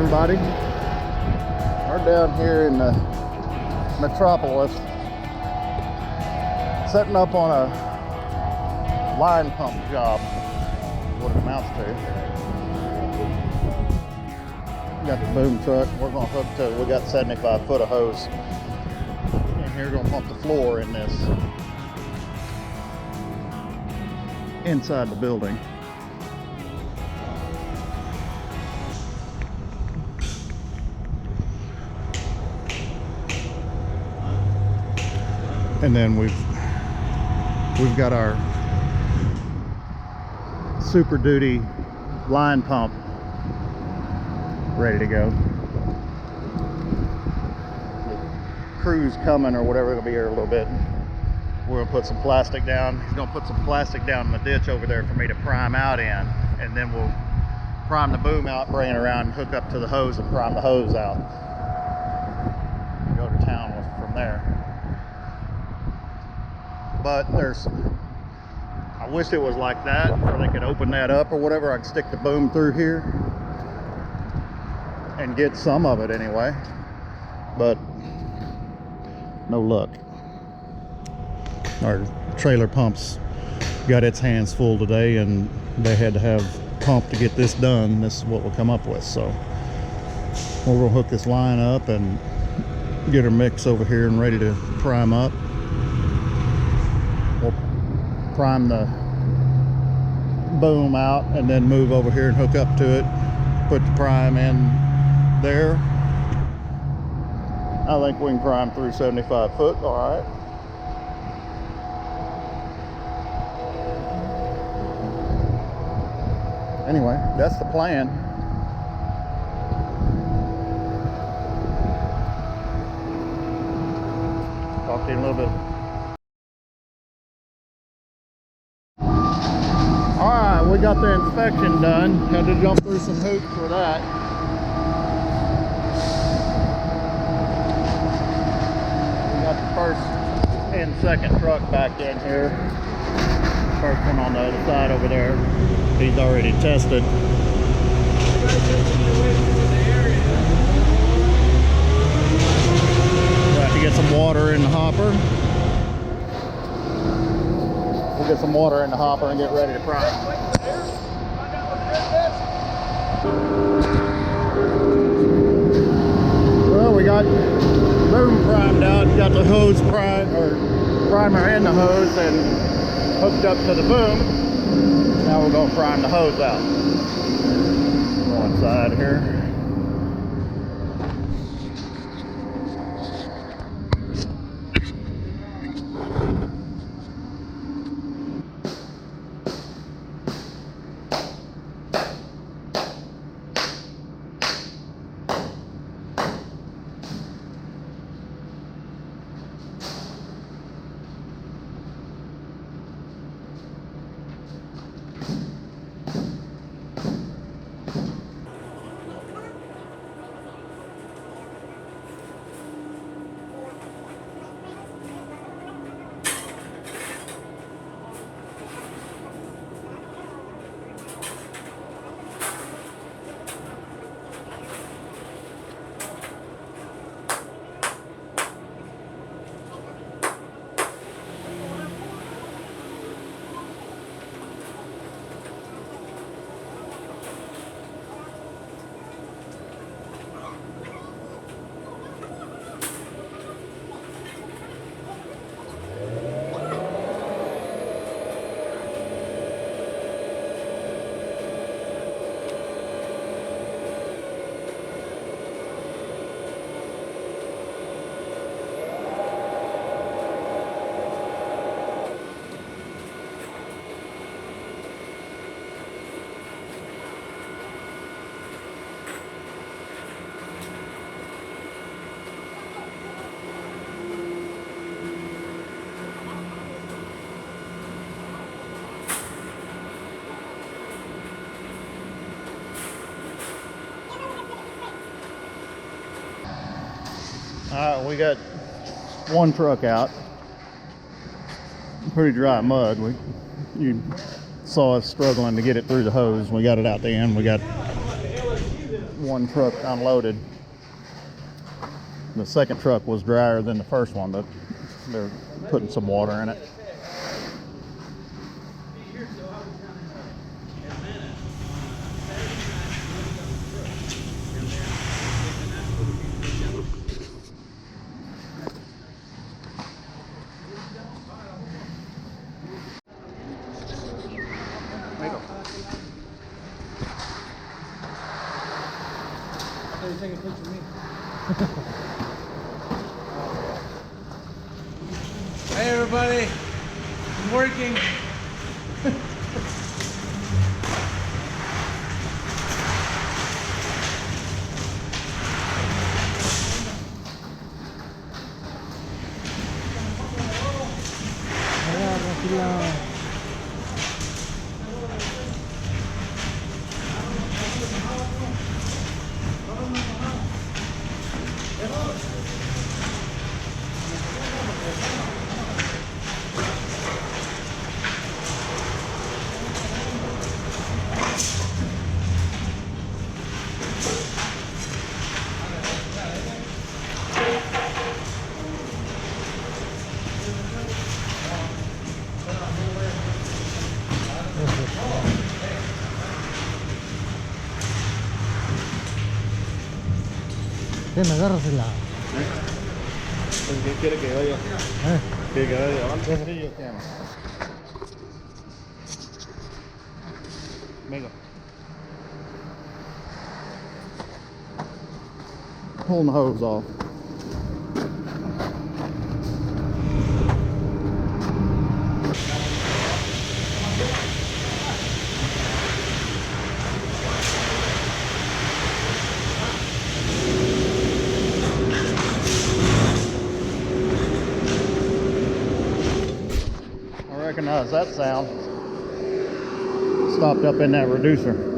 everybody. We're down here in the metropolis, setting up on a line pump job, what it amounts to. We got the boom truck. We're going to hook to, we got 75 foot of hose in here. Going to pump the floor in this inside the building. And then we've got our Super Duty line pump ready to go. The crew's coming or whatever, it'll be here a little bit. We're gonna put some plastic down. He's gonna put some plastic down in the ditch over there for me to prime out in, and then we'll prime the boom out, bring it around, and hook up to the hose and prime the hose out. Go to town from there. But I wish it was like that, where they could open that up or whatever. I could stick the boom through here and get some of it anyway, but no luck. Our trailer pumps got its hands full today, and they had to have pump to get this done. This is what we'll come up with. So we're gonna hook this line up and get her mix over here and ready to prime up. We'll prime the boom out and then move over here and hook up to it, put the prime in there. I think we can prime through 75 foot, all right. Anyway, that's the plan. Talk to you in a little bit. Alright, we got the inspection done. Had to jump through some hoops for that. We got the first and second truck back in here. First one on the other side over there. He's already tested. We'll have to get some water in the hopper. We'll get some water in the hopper and get ready to prime. Well, we got boom primed out, got the hose primer in the hose and hooked up to the boom. Now we're going to prime the hose out. Go inside here. Alright, we got one truck out. Pretty dry mud. You saw us struggling to get it through the hose. We got it out the end. We got one truck unloaded. The second truck was drier than the first one, but they're putting some water in it. Take a picture of me. Hey everybody, I'm working. Me agarras el lado. ¿Qué quiere que vaya? ¿Quiere que vaya adelante? Sí, yo quiero. Venga. Pulling the hose off. I recognize that sound. Stopped up in that reducer.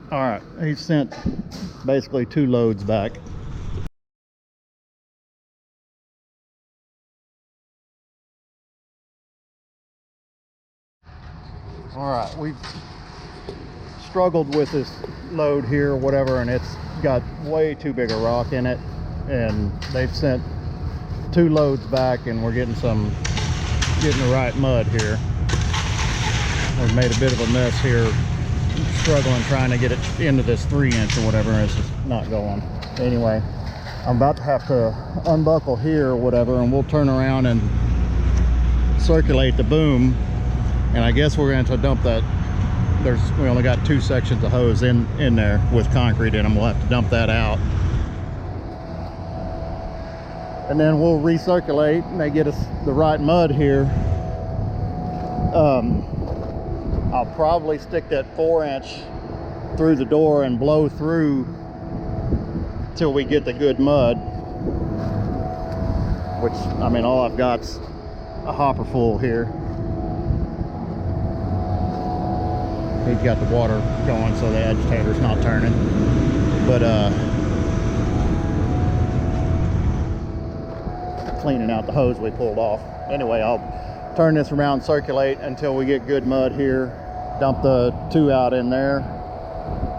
All right, he sent basically 2 loads back. All right, we've struggled with this load here or whatever, and it's got way too big a rock in it, and they've sent 2 loads back, and we're getting the right mud here. We've made a bit of a mess here, struggling trying to get it into this 3-inch or whatever, and it's just not going. Anyway, I'm about to have to unbuckle here or whatever, and we'll turn around and circulate the boom. And I guess we're going to dump that. We only got 2 sections of hose in there with concrete in them. We'll have to dump that out, and then we'll recirculate, and they get us the right mud here. I'll probably stick that 4-inch through the door and blow through till we get the good mud, which, I mean, all I've got's a hopper full here. He's got the water going so the agitator's not turning, but cleaning out the hose we pulled off. Anyway, I'll turn this around, circulate until we get good mud here, dump the 2 out in there,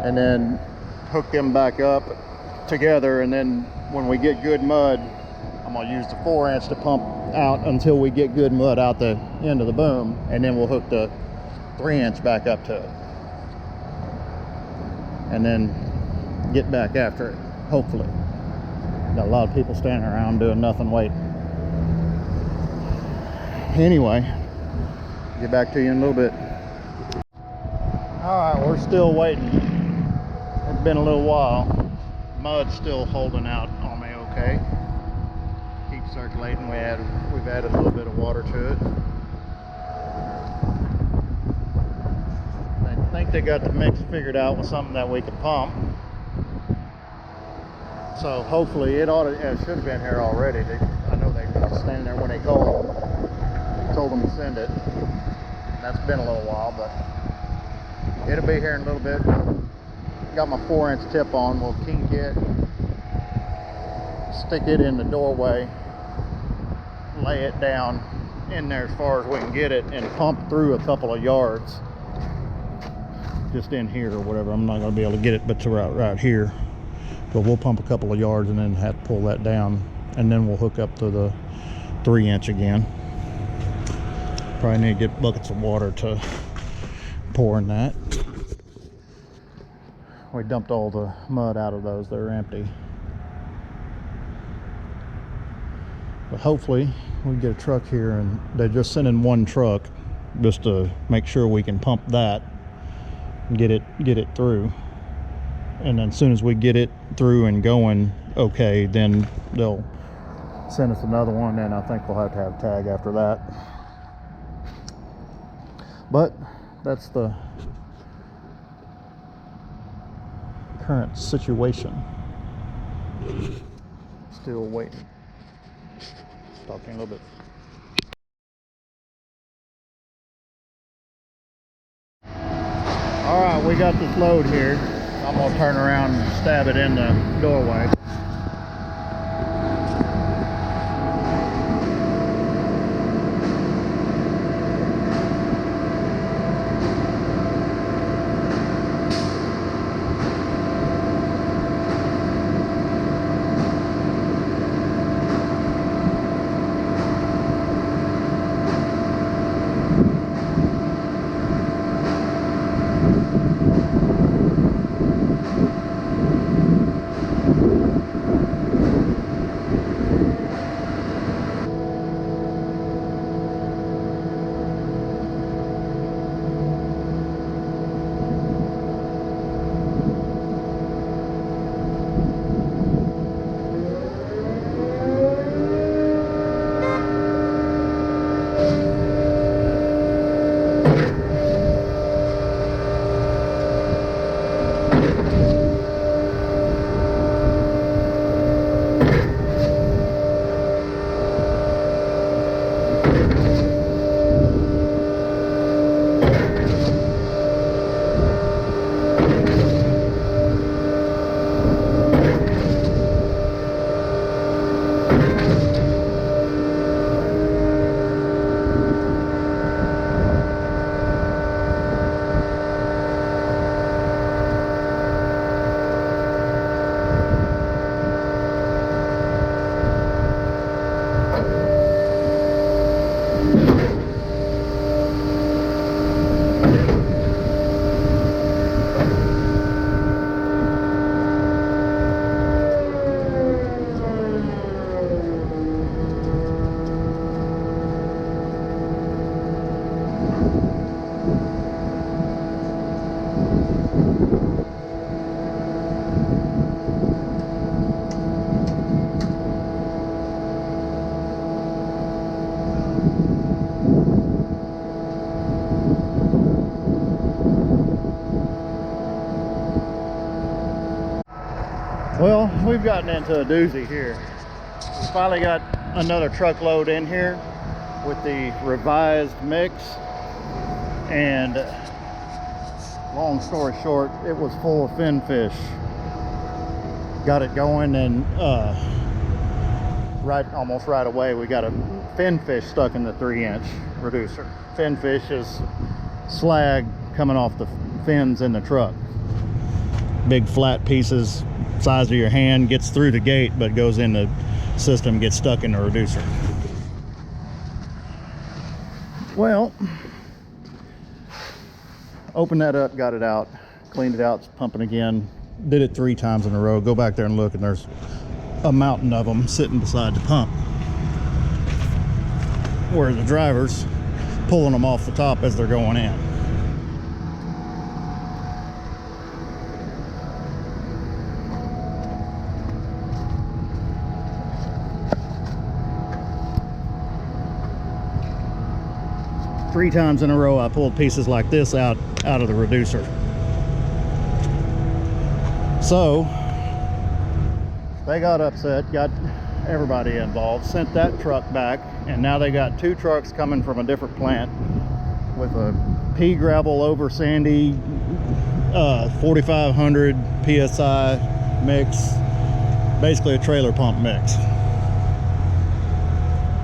and then hook them back up together. And then when we get good mud, I'm gonna use the 4-inch to pump out until we get good mud out the end of the boom, and then we'll hook the 3-inch back up to it, and then get back after it, hopefully. Got a lot of people standing around doing nothing, waiting. Anyway, get back to you in a little bit. All right, we're still waiting. It's been a little while. Mud's still holding out on me okay. Keep circulating. We've added a little bit of water to it. I think they got the mix figured out with something that we can pump. So hopefully it should have been here already. I know they were standing there when they told them to send it. That's been a little while, but it'll be here in a little bit. Got my 4-inch tip on. We'll kink it, stick it in the doorway, lay it down in there as far as we can get it, and pump through a couple of yards just in here or whatever. I'm not going to be able to get it but to right here, but we'll pump a couple of yards and then have to pull that down, and then we'll hook up to the 3-inch again. Probably need to get buckets of water to pour in that. We dumped all the mud out of those. They're empty. But hopefully we get a truck here, and they're just sending 1 truck just to make sure we can pump that and get it through. And then as soon as we get it through and going okay, then they'll send us another one, and I think we'll have to have a tag after that. But that's the current situation. Still waiting. Talk to you in a little bit. All right, we got this load here. I'm gonna turn around and stab it in the doorway. Well, we've gotten into a doozy here. We finally got another truckload in here with the revised mix, and long story short, it was full of fin fish. Got it going, and almost right away we got a fin fish stuck in the 3-inch reducer. Fin fish is slag coming off the fins in the truck. Big flat pieces, size of your hand, gets through the gate but goes in the system, gets stuck in the reducer. Well, opened that up, got it out, cleaned it out, it's pumping again. Did it 3 times in a row. Go back there and look, and there's a mountain of them sitting beside the pump, where the driver's pulling them off the top as they're going in. Three times in a row I pulled pieces like this out of the reducer. So they got upset, got everybody involved, sent that truck back, and now they got 2 trucks coming from a different plant with a pea gravel over sandy 4500 psi mix, basically a trailer pump mix.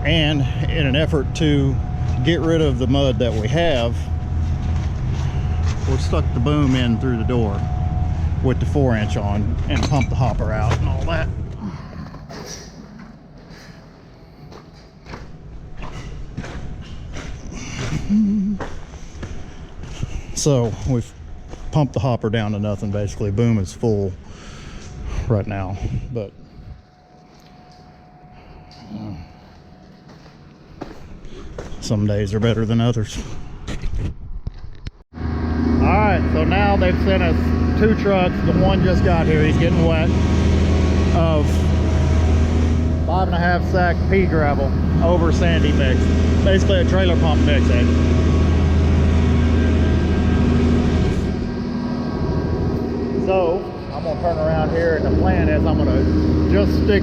And in an effort to get rid of the mud that we have, we stuck the boom in through the door with the 4-inch on and pumped the hopper out and all that. So we've pumped the hopper down to nothing basically. Boom is full right now, but some days are better than others. Alright, so now they've sent us 2 trucks. The one just got here, he's getting wet, of 5.5 sack pea gravel over sandy mix. Basically a trailer pump mix, eh? So I'm gonna turn around here, and the plan is I'm gonna just stick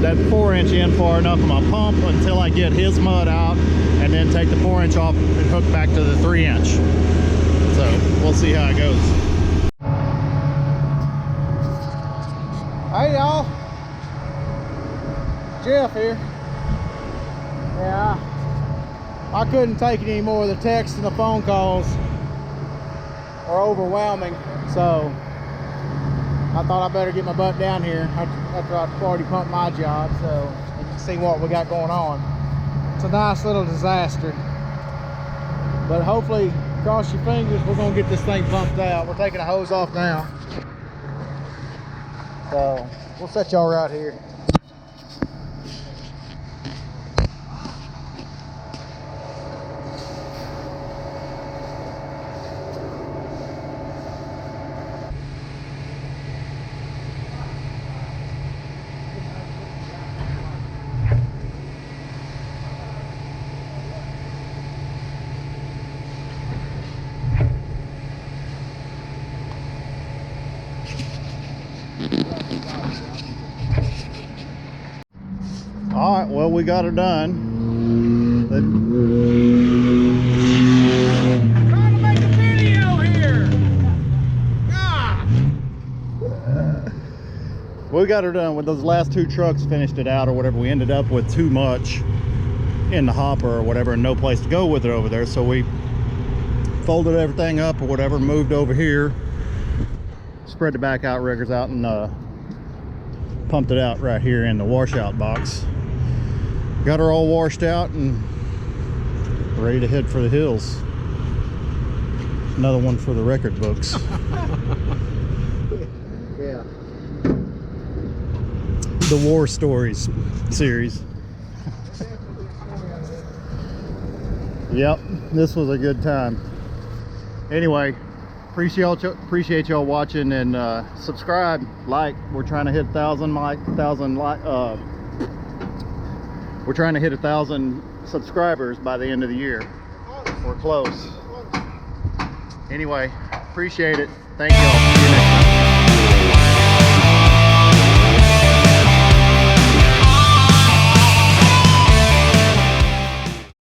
that 4-inch in far enough on my pump until I get his mud out, and then take the 4-inch off and hook back to the 3-inch. So we'll see how it goes. Hey y'all, Jeff here. Yeah, I couldn't take it anymore. The texts and the phone calls are overwhelming, so I thought I better get my butt down here after I've already pumped my job, so you can see what we got going on. It's a nice little disaster, but hopefully, cross your fingers, we're gonna get this thing pumped out. We're taking a hose off now, so we'll set y'all right here. All right, well, we got her done. Trying to make a video here. We got her done with those last 2 trucks, finished it out or whatever. We ended up with too much in the hopper or whatever, and no place to go with it over there. So we folded everything up or whatever, moved over here, spread the back outriggers out, and pumped it out right here in the washout box. Got her all washed out and ready to head for the hills. Another one for the record books. Yeah. The War Stories series. Yep, this was a good time. Anyway, appreciate y'all watching, and subscribe, like. We're trying to hit 1,000 we're trying to hit 1,000 subscribers by the end of the year. We're close. Anyway, appreciate it. Thank y'all. See you next time.